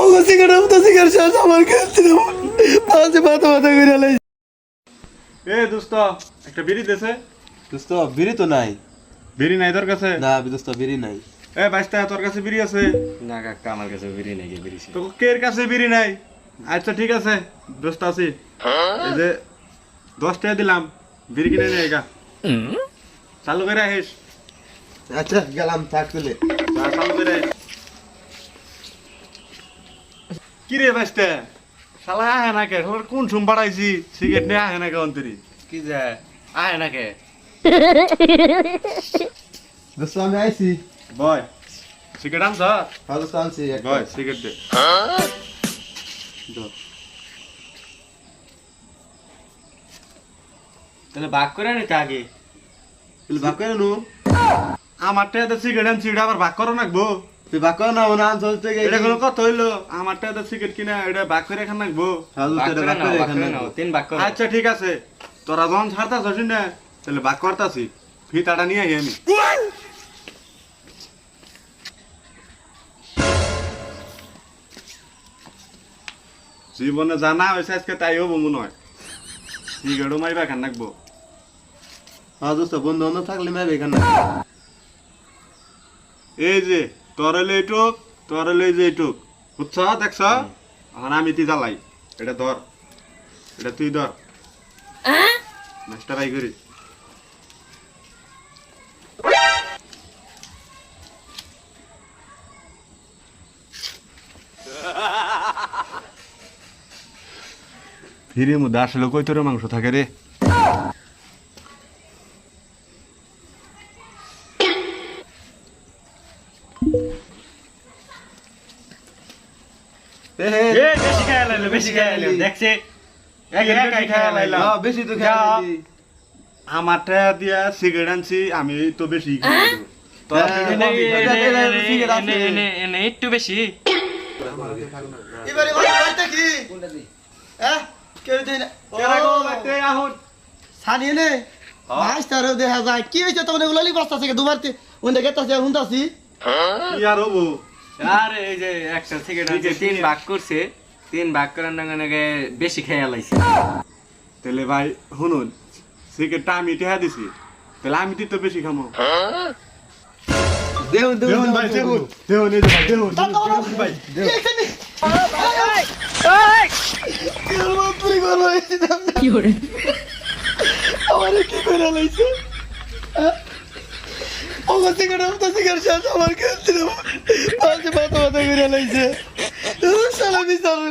ওগো সিগারেট তো সিগারেট শেষ আমার খেলতে দেব পাঁচে মাথা মাথা করে লাই এ দোস্ত একটা বিড়ি দেছে দোস্ত বিড়ি তো নাই বিড়ি নাই তোর কাছে না দোস্ত বিড়ি নাই এ বাইস্তা তোর কাছে বিড়ি আছে না কাকা আমার কাছে বিড়ি নেই বিড়ি তো কের কাছে বিড়ি নাই আচ্ছা ঠিক আছে দোস্ত আছি এই যে 10 টাকা দিলাম বিড়ি কিনে নিয়ে গা চালু করে আহিস আচ্ছা গেলাম থাক তুলে চালু করে কি রে বাইস্তা শালা আহে না কে শালার কোন সুম বাড়াইছি সিগারেট নিয়ে আহে না কে অন্তরি কি যে আয় না কে দোস্ত আমি আইছি বয় সিগারেট আনছ হ্যাঁ দোস্ত আনছি বয় সিগারেট দে তাহলে বাক করে নিতে আগে তুই ভাগ করে নু আমার টাকা সিগারেট আনছি এটা আবার ভাগ করো নাকবো তুই ভাগ করে না ওনা আনছ থেকে এটা কোনো কথা হইলো আমার টাকা সিগারেট কিনা এটা ভাগ করে খান নাকবো হ্যাঁ দোস্ত এটা ভাগ করে এখানে তিন বাক করে আচ্ছা ঠিক আছে তোরা যখন ছাড়তাছ না তাহলে ভাগ করতাছি ফিতাটা নিয়ে আই আমি জীবনে জানা হয়েছে আজকে তাই হবো মনে হয় সিগারেটও মাইবা খান নাকবো হ্যাঁ দোস্ত বন্ধু বান্ধব থাকলে মেয়ে এখানে এই যে তোর হইলো এইটুক তোর হইলো এই যে এইটুক বুঝছ দেখছ এখন আমি তুই জ্বালাই এটা ধর এটা তুই ধর মাস্টার বাই করি ফিরে মধ্যে আসলে কই তোর মাংস থাকে রে বেশি খাই লাইলো বেশি খাই লাইলো দেখছে একাই খাই লাইলো হ্যাঁ বেশি তো খেয়ে আমার টাকা দিয়া সিগারেট আনছি আমি তো বেশি খাই দেবো। তোরা তো এটা একটু বেশি এবারে বাড়িতে কি হ্যাঁ কেউ দেই না কেরা গো দেখতে আহুন সানিয়ে নে মাছ তার দেখা যায় কি হইছে তোমরা উলালি বস্তা থেকে দুবারতে ওন্ডে গেতাছে হুনতাছি কি আর হবো আরে এই যে একটা সিগারেট আছে তিন ভাগ করছে তিন ভাগ করার নাকি বেশি খেয়ে লাইছে তাহলে ভাই শুনুন সিগারেটটা আমি টেহা দিছি তাহলে আমি তো বেশি খামো দেউন দেউন ভাই দেউন দেউন এই যে ভাই দেউন ভাই এখানে কি করে আমারে কি করে লাইছে ওগো সিগারেট তো সিগারেট শেষ আমার খেলতে দেব পাঁচে মাথা মাথা করে লাইছে সালা বিসার